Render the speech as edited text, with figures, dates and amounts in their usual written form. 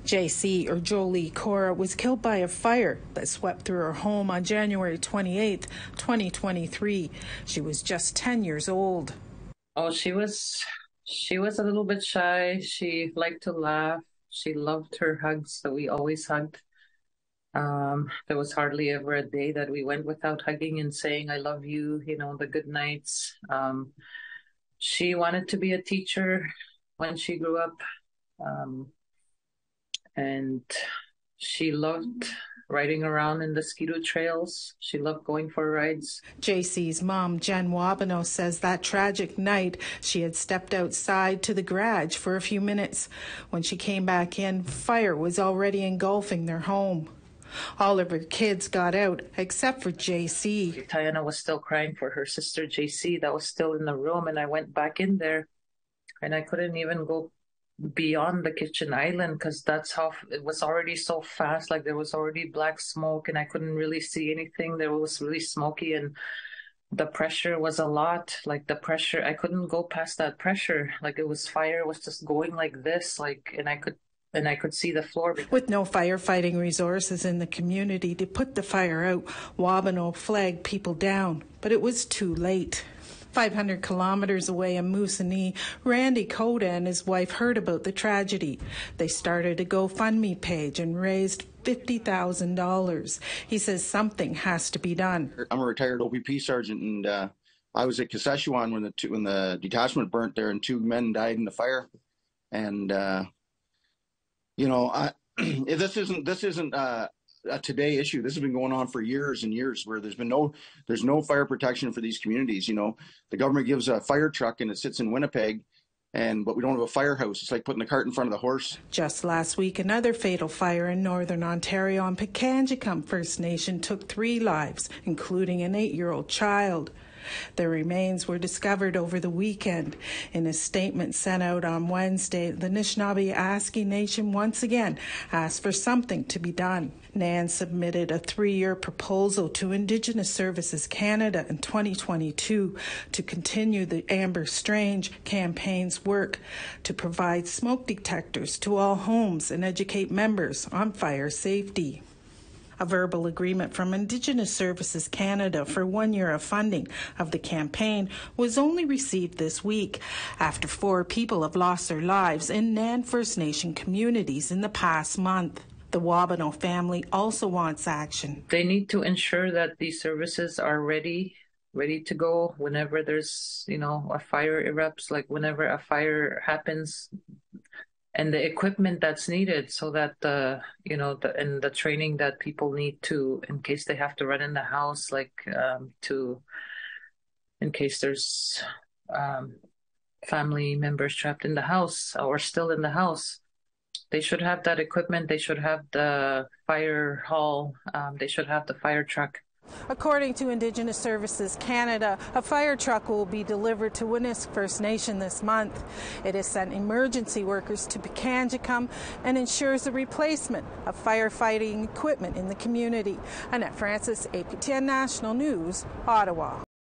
JC, or Jolie Cora, was killed by a fire that swept through her home on January 28, 2023. She was just 10 years old. Oh, she was a little bit shy. She liked to laugh. She loved her hugs, so we always hugged. There was hardly ever a day that we went without hugging and saying, I love you, the good nights. She wanted to be a teacher when she grew up. And she loved riding around in the Ski-Doo trails. She loved going for rides. JC's mom, Jen Wabano, says that tragic night she had stepped outside to the garage for a few minutes. When she came back in, fire was already engulfing their home. All of her kids got out except for JC. Tiana was still crying for her sister JC that was still in the room, and I went back in there and I couldn't even go beyond the kitchen island because that's how it was already so fast. Like there was already black smoke and I couldn't really see anything. There was really smoky and the pressure was a lot. Like the pressure, I couldn't go past that pressure. Like it was fire was just going like this, and I could see the floor. With no firefighting resources in the community to put the fire out, Wabano flagged people down, but it was too late. 500 kilometers away in Moosonee, Randy Coda and his wife heard about the tragedy. They started a GoFundMe page and raised $50,000. He says something has to be done. I'm a retired OPP sergeant, and I was at Kashechewan when the detachment burnt there, and 2 men died in the fire. And this isn't a today issue. This has been going on for years and years, where there's no fire protection for these communities. The government gives a fire truck and it sits in Winnipeg, but we don't have a firehouse. It's like putting the cart in front of the horse. Just last week, another fatal fire in northern Ontario on Pikangikum First Nation took 3 lives, including an 8-year-old child. Their remains were discovered over the weekend. In a statement sent out on Wednesday, the Anishinaabe Nation once again asked for something to be done. NAN submitted a 3-year proposal to Indigenous Services Canada in 2022 to continue the Amber Strange campaign's work to provide smoke detectors to all homes and educate members on fire safety. A verbal agreement from Indigenous Services Canada for 1 year of funding of the campaign was only received this week after 4 people have lost their lives in NAN First Nation communities in the past month. The Wabano family also wants action. They need to ensure that these services are ready to go whenever there's, a fire erupts, like whenever a fire happens, and the equipment that's needed so that and the training that people need to, in case they have to run in the house, in case there's family members trapped in the house or still in the house. They should have that equipment. They should have the fire hall. They should have the fire truck. According to Indigenous Services Canada, a fire truck will be delivered to Winnipeg First Nation this month. It has sent emergency workers to Pikangikum and ensures the replacement of firefighting equipment in the community. Annette Francis, APTN National News, Ottawa.